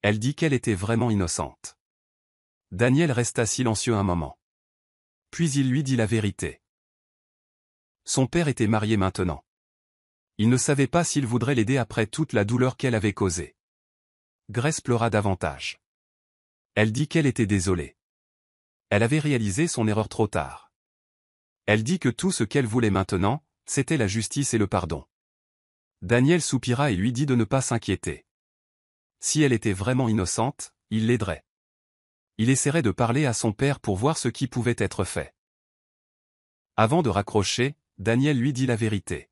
Elle dit qu'elle était vraiment innocente. Daniel resta silencieux un moment. Puis il lui dit la vérité. Son père était marié maintenant. Il ne savait pas s'il voudrait l'aider après toute la douleur qu'elle avait causée. Grace pleura davantage. Elle dit qu'elle était désolée. Elle avait réalisé son erreur trop tard. Elle dit que tout ce qu'elle voulait maintenant, c'était la justice et le pardon. Daniel soupira et lui dit de ne pas s'inquiéter. Si elle était vraiment innocente, il l'aiderait. Il essaierait de parler à son père pour voir ce qui pouvait être fait. Avant de raccrocher, Daniel lui dit la vérité.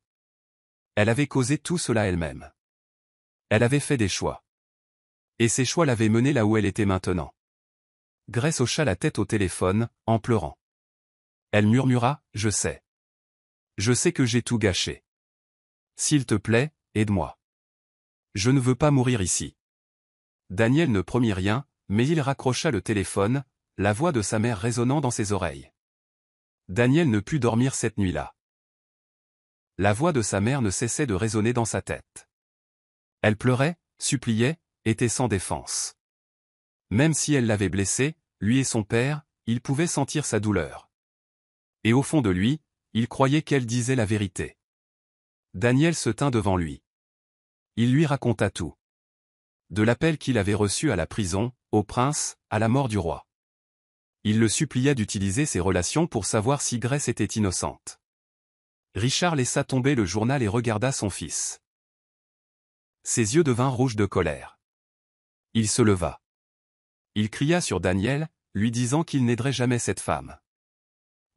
Elle avait causé tout cela elle-même. Elle avait fait des choix. Et ces choix l'avaient menée là où elle était maintenant. Grace hocha la tête au téléphone, en pleurant. Elle murmura, « Je sais. Je sais que j'ai tout gâché. S'il te plaît, aide-moi. Je ne veux pas mourir ici. » Daniel ne promit rien, mais il raccrocha le téléphone, la voix de sa mère résonnant dans ses oreilles. Daniel ne put dormir cette nuit-là. La voix de sa mère ne cessait de résonner dans sa tête. Elle pleurait, suppliait, était sans défense. Même si elle l'avait blessé, lui et son père, il pouvait sentir sa douleur. Et au fond de lui, il croyait qu'elle disait la vérité. Daniel se tint devant lui. Il lui raconta tout. De l'appel qu'il avait reçu à la prison, au prince, à la mort du roi. Il le supplia d'utiliser ses relations pour savoir si Grace était innocente. Richard laissa tomber le journal et regarda son fils. Ses yeux devinrent rouges de colère. Il se leva. Il cria sur Daniel, lui disant qu'il n'aiderait jamais cette femme.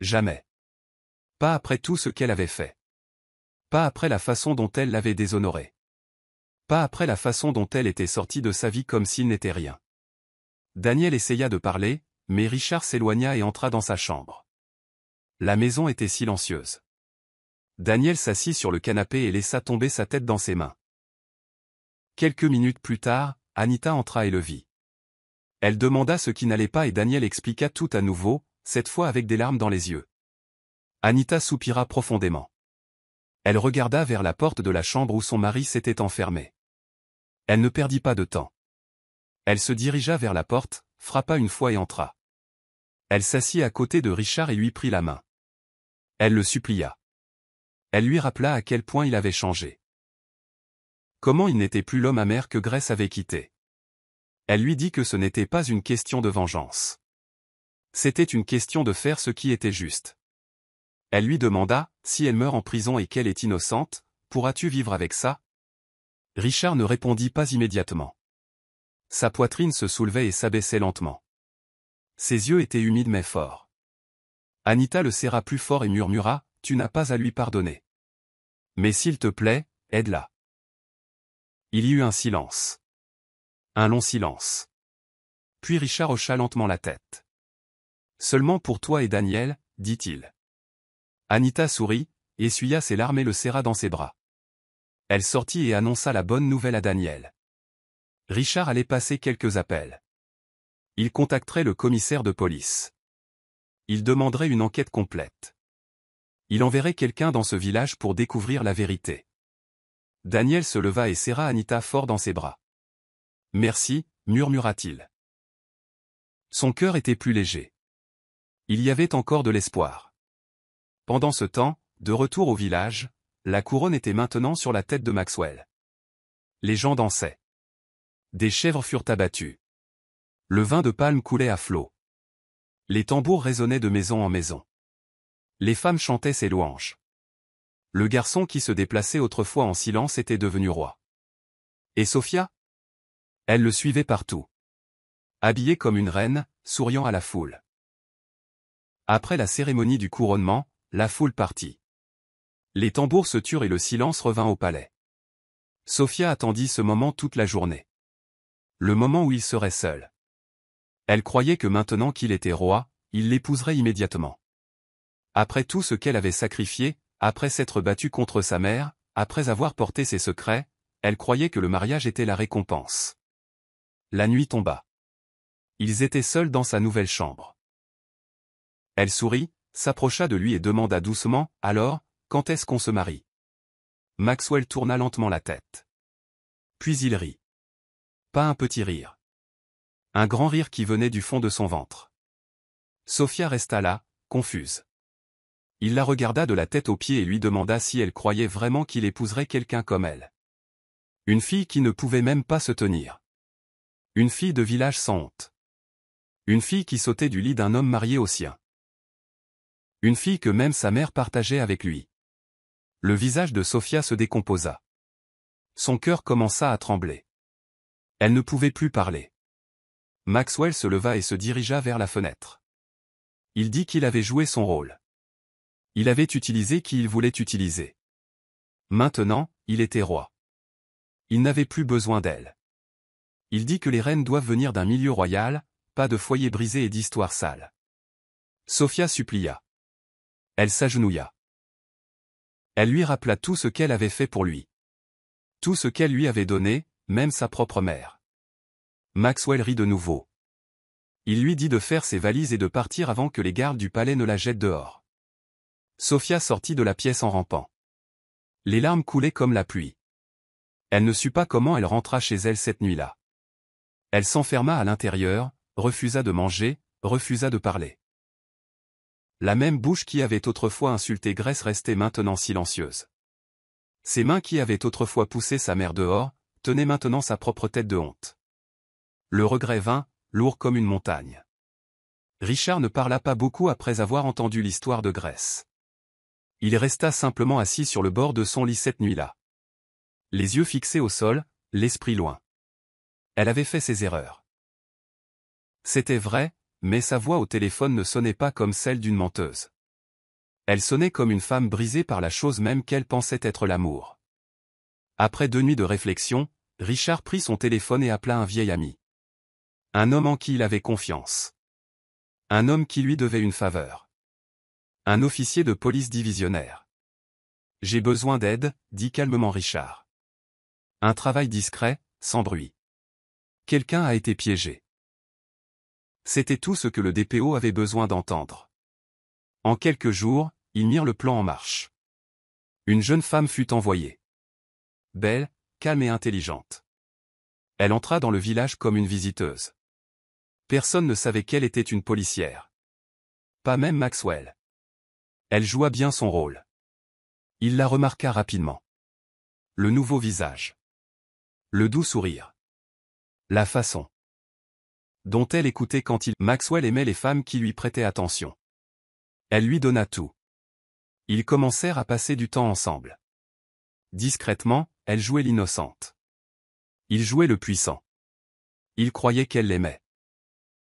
Jamais. Pas après tout ce qu'elle avait fait. Pas après la façon dont elle l'avait déshonoré. Pas après la façon dont elle était sortie de sa vie comme s'il n'était rien. Daniel essaya de parler, mais Richard s'éloigna et entra dans sa chambre. La maison était silencieuse. Daniel s'assit sur le canapé et laissa tomber sa tête dans ses mains. Quelques minutes plus tard, Anita entra et le vit. Elle demanda ce qui n'allait pas et Daniel expliqua tout à nouveau, cette fois avec des larmes dans les yeux. Anita soupira profondément. Elle regarda vers la porte de la chambre où son mari s'était enfermé. Elle ne perdit pas de temps. Elle se dirigea vers la porte, frappa une fois et entra. Elle s'assit à côté de Richard et lui prit la main. Elle le supplia. Elle lui rappela à quel point il avait changé. Comment il n'était plus l'homme amer que Grace avait quitté. Elle lui dit que ce n'était pas une question de vengeance. C'était une question de faire ce qui était juste. Elle lui demanda, si elle meurt en prison et qu'elle est innocente, pourras-tu vivre avec ça? Richard ne répondit pas immédiatement. Sa poitrine se soulevait et s'abaissait lentement. Ses yeux étaient humides mais forts. Anita le serra plus fort et murmura, « Tu n'as pas à lui pardonner. Mais s'il te plaît, aide-la. » Il y eut un silence. Un long silence. Puis Richard hocha lentement la tête. « Seulement pour toi et Daniel, » dit-il. Anita sourit, essuya ses larmes et le serra dans ses bras. Elle sortit et annonça la bonne nouvelle à Daniel. Richard allait passer quelques appels. Il contacterait le commissaire de police. Il demanderait une enquête complète. Il enverrait quelqu'un dans ce village pour découvrir la vérité. Daniel se leva et serra Anita fort dans ses bras. « Merci » murmura-t-il. Son cœur était plus léger. Il y avait encore de l'espoir. Pendant ce temps, de retour au village, la couronne était maintenant sur la tête de Maxwell. Les gens dansaient. Des chèvres furent abattues. Le vin de palme coulait à flots. Les tambours résonnaient de maison en maison. Les femmes chantaient ses louanges. Le garçon qui se déplaçait autrefois en silence était devenu roi. Et Sophia? Elle le suivait partout. Habillée comme une reine, souriant à la foule. Après la cérémonie du couronnement, la foule partit. Les tambours se turent et le silence revint au palais. Sophia attendit ce moment toute la journée. Le moment où il serait seul. Elle croyait que maintenant qu'il était roi, il l'épouserait immédiatement. Après tout ce qu'elle avait sacrifié, après s'être battue contre sa mère, après avoir porté ses secrets, elle croyait que le mariage était la récompense. La nuit tomba. Ils étaient seuls dans sa nouvelle chambre. Elle sourit, s'approcha de lui et demanda doucement, « Alors, quand est-ce qu'on se marie ?» Maxwell tourna lentement la tête. Puis il rit. Pas un petit rire. Un grand rire qui venait du fond de son ventre. Sophia resta là, confuse. Il la regarda de la tête aux pieds et lui demanda si elle croyait vraiment qu'il épouserait quelqu'un comme elle. Une fille qui ne pouvait même pas se tenir. Une fille de village sans honte. Une fille qui sautait du lit d'un homme marié au sien. Une fille que même sa mère partageait avec lui. Le visage de Sophia se décomposa. Son cœur commença à trembler. Elle ne pouvait plus parler. Maxwell se leva et se dirigea vers la fenêtre. Il dit qu'il avait joué son rôle. Il avait utilisé qui il voulait utiliser. Maintenant, il était roi. Il n'avait plus besoin d'elle. Il dit que les reines doivent venir d'un milieu royal, pas de foyer brisé et d'histoire sale. Sophia supplia. Elle s'agenouilla. Elle lui rappela tout ce qu'elle avait fait pour lui. Tout ce qu'elle lui avait donné, même sa propre mère. Maxwell rit de nouveau. Il lui dit de faire ses valises et de partir avant que les gardes du palais ne la jettent dehors. Sophia sortit de la pièce en rampant. Les larmes coulaient comme la pluie. Elle ne sut pas comment elle rentra chez elle cette nuit-là. Elle s'enferma à l'intérieur, refusa de manger, refusa de parler. La même bouche qui avait autrefois insulté Grace restait maintenant silencieuse. Ses mains qui avaient autrefois poussé sa mère dehors, tenaient maintenant sa propre tête de honte. Le regret vint, lourd comme une montagne. Richard ne parla pas beaucoup après avoir entendu l'histoire de Grace. Il resta simplement assis sur le bord de son lit cette nuit-là. Les yeux fixés au sol, l'esprit loin. Elle avait fait ses erreurs. C'était vrai, mais sa voix au téléphone ne sonnait pas comme celle d'une menteuse. Elle sonnait comme une femme brisée par la chose même qu'elle pensait être l'amour. Après 2 nuits de réflexion, Richard prit son téléphone et appela un vieil ami. Un homme en qui il avait confiance. Un homme qui lui devait une faveur. Un officier de police divisionnaire. « J'ai besoin d'aide », dit calmement Richard. Un travail discret, sans bruit. Quelqu'un a été piégé. C'était tout ce que le DPO avait besoin d'entendre. En quelques jours, ils mirent le plan en marche. Une jeune femme fut envoyée. Belle, calme et intelligente. Elle entra dans le village comme une visiteuse. Personne ne savait qu'elle était une policière. Pas même Maxwell. Elle joua bien son rôle. Il la remarqua rapidement. Le nouveau visage. Le doux sourire. La façon dont elle écoutait quand Maxwell aimait les femmes qui lui prêtaient attention. Elle lui donna tout. Ils commencèrent à passer du temps ensemble. Discrètement, elle jouait l'innocente. Il jouait le puissant. Il croyait qu'elle l'aimait.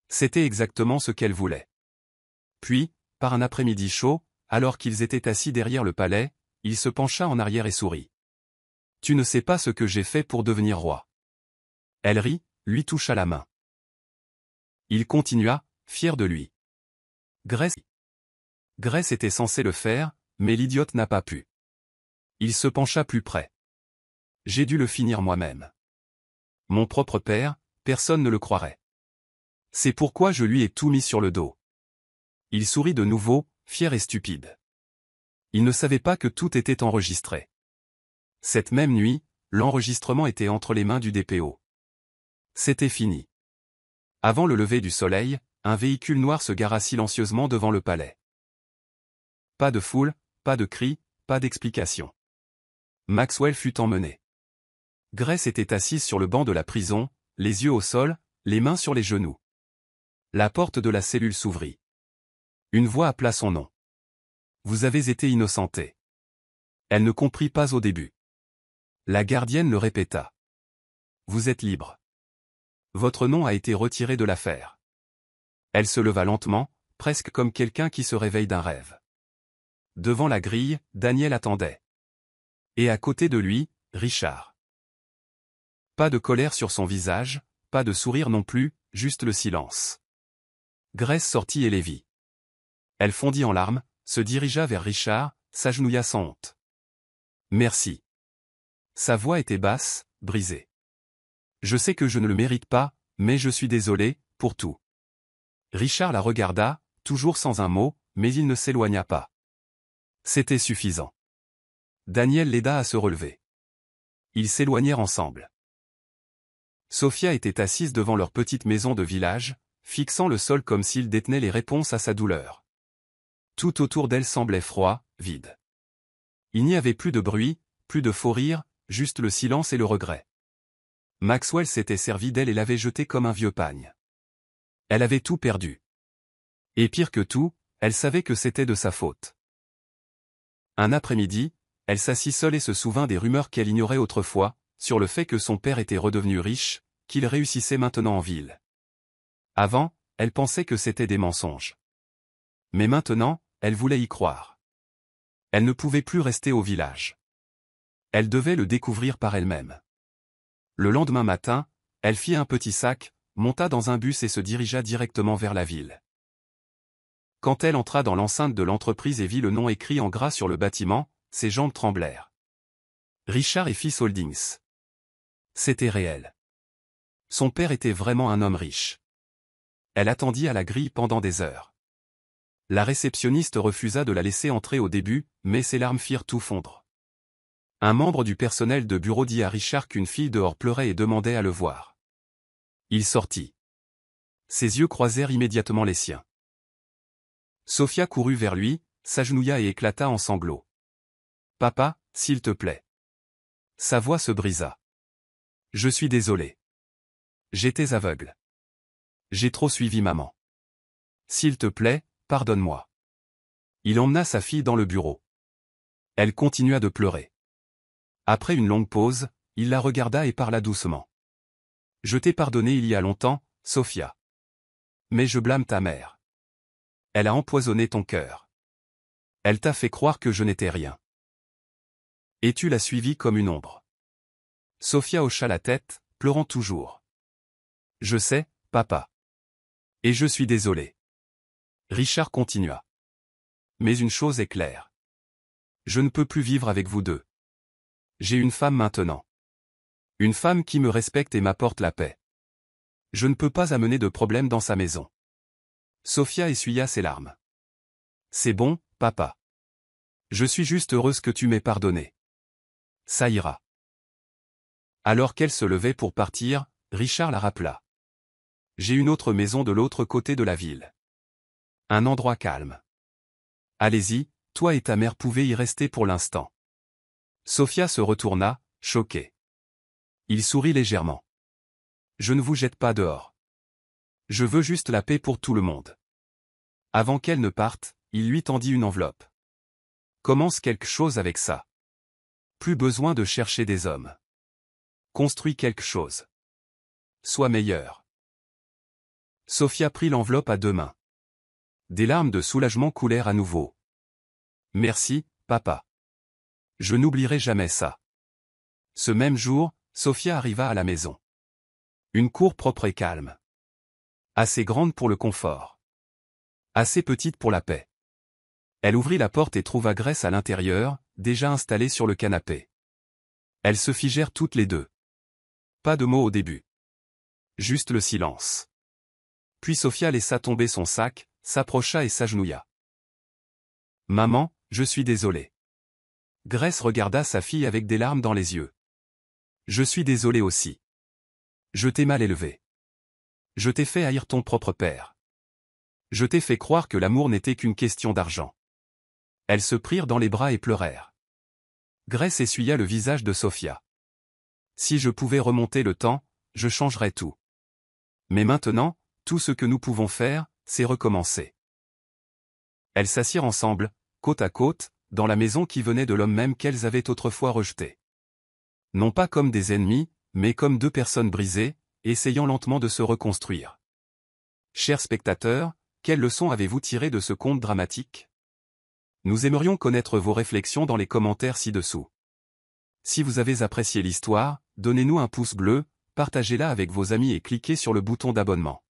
C'était exactement ce qu'elle voulait. Puis, par un après-midi chaud, alors qu'ils étaient assis derrière le palais, il se pencha en arrière et sourit. « Tu ne sais pas ce que j'ai fait pour devenir roi. » Elle rit, lui toucha la main. Il continua, fier de lui. Grace était censé le faire, mais l'idiote n'a pas pu. Il se pencha plus près. J'ai dû le finir moi-même. Mon propre père, personne ne le croirait. C'est pourquoi je lui ai tout mis sur le dos. Il sourit de nouveau, fier et stupide. Il ne savait pas que tout était enregistré. Cette même nuit, l'enregistrement était entre les mains du DPO. C'était fini. Avant le lever du soleil, un véhicule noir se gara silencieusement devant le palais. Pas de foule, pas de cris, pas d'explication. Maxwell fut emmené. Grace était assise sur le banc de la prison, les yeux au sol, les mains sur les genoux. La porte de la cellule s'ouvrit. Une voix appela son nom. Vous avez été innocenté. Elle ne comprit pas au début. La gardienne le répéta. Vous êtes libre. Votre nom a été retiré de l'affaire. Elle se leva lentement, presque comme quelqu'un qui se réveille d'un rêve. Devant la grille, Daniel attendait. Et à côté de lui, Richard. Pas de colère sur son visage, pas de sourire non plus, juste le silence. Grace sortit et les vit. Elle fondit en larmes, se dirigea vers Richard, s'agenouilla sans honte. Merci. Sa voix était basse, brisée. Je sais que je ne le mérite pas, mais je suis désolé, pour tout. Richard la regarda, toujours sans un mot, mais il ne s'éloigna pas. C'était suffisant. Daniel l'aida à se relever. Ils s'éloignèrent ensemble. Sophia était assise devant leur petite maison de village, fixant le sol comme s'il détenait les réponses à sa douleur. Tout autour d'elle semblait froid, vide. Il n'y avait plus de bruit, plus de faux rires, juste le silence et le regret. Maxwell s'était servi d'elle et l'avait jetée comme un vieux pagne. Elle avait tout perdu. Et pire que tout, elle savait que c'était de sa faute. Un après-midi, elle s'assit seule et se souvint des rumeurs qu'elle ignorait autrefois, sur le fait que son père était redevenu riche, qu'il réussissait maintenant en ville. Avant, elle pensait que c'était des mensonges. Mais maintenant, elle voulait y croire. Elle ne pouvait plus rester au village. Elle devait le découvrir par elle-même. Le lendemain matin, elle fit un petit sac, monta dans un bus et se dirigea directement vers la ville. Quand elle entra dans l'enceinte de l'entreprise et vit le nom écrit en gras sur le bâtiment, ses jambes tremblèrent. Richard et Fils Holdings. C'était réel. Son père était vraiment un homme riche. Elle attendit à la grille pendant des heures. La réceptionniste refusa de la laisser entrer au début, mais ses larmes firent tout fondre. Un membre du personnel de bureau dit à Richard qu'une fille dehors pleurait et demandait à le voir. Il sortit. Ses yeux croisèrent immédiatement les siens. Sophia courut vers lui, s'agenouilla et éclata en sanglots. « Papa, s'il te plaît. » Sa voix se brisa. « Je suis désolé. J'étais aveugle. J'ai trop suivi maman. S'il te plaît, pardonne-moi. » Il emmena sa fille dans le bureau. Elle continua de pleurer. Après une longue pause, il la regarda et parla doucement. « Je t'ai pardonné il y a longtemps, Sophia. Mais je blâme ta mère. Elle a empoisonné ton cœur. Elle t'a fait croire que je n'étais rien. Et tu l'as suivie comme une ombre. » Sophia hocha la tête, pleurant toujours. « Je sais, papa. Et je suis désolé. » Richard continua. « Mais une chose est claire. Je ne peux plus vivre avec vous deux. J'ai une femme maintenant. Une femme qui me respecte et m'apporte la paix. Je ne peux pas amener de problème dans sa maison. » Sophia essuya ses larmes. « C'est bon, papa. Je suis juste heureuse que tu m'aies pardonné. Ça ira. » Alors qu'elle se levait pour partir, Richard la rappela. « J'ai une autre maison de l'autre côté de la ville. Un endroit calme. Allez-y, toi et ta mère pouvez y rester pour l'instant. » Sophia se retourna, choquée. Il sourit légèrement. « Je ne vous jette pas dehors. Je veux juste la paix pour tout le monde. » Avant qu'elle ne parte, il lui tendit une enveloppe. « Commence quelque chose avec ça. Plus besoin de chercher des hommes. Construis quelque chose. Sois meilleur. » Sophia prit l'enveloppe à deux mains. Des larmes de soulagement coulèrent à nouveau. « Merci, papa. Je n'oublierai jamais ça. » Ce même jour, Sophia arriva à la maison. Une cour propre et calme. Assez grande pour le confort. Assez petite pour la paix. Elle ouvrit la porte et trouva Grace à l'intérieur, déjà installée sur le canapé. Elles se figèrent toutes les deux. Pas de mots au début. Juste le silence. Puis Sophia laissa tomber son sac, s'approcha et s'agenouilla. « Maman, je suis désolée. » Grace regarda sa fille avec des larmes dans les yeux. « Je suis désolée aussi. Je t'ai mal élevée. Je t'ai fait haïr ton propre père. Je t'ai fait croire que l'amour n'était qu'une question d'argent. » Elles se prirent dans les bras et pleurèrent. Grace essuya le visage de Sophia. « Si je pouvais remonter le temps, je changerai tout. Mais maintenant, tout ce que nous pouvons faire, c'est recommencer. Elles s'assirent ensemble, côte à côte, dans la maison qui venait de l'homme même qu'elles avaient autrefois rejeté. Non pas comme des ennemis, mais comme deux personnes brisées, essayant lentement de se reconstruire. Chers spectateurs, quelles leçons avez-vous tirées de ce conte dramatique? Nous aimerions connaître vos réflexions dans les commentaires ci-dessous. Si vous avez apprécié l'histoire, donnez-nous un pouce bleu, partagez-la avec vos amis et cliquez sur le bouton d'abonnement.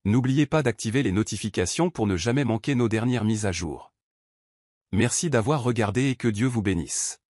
N'oubliez pas d'activer les notifications pour ne jamais manquer nos dernières mises à jour. Merci d'avoir regardé et que Dieu vous bénisse.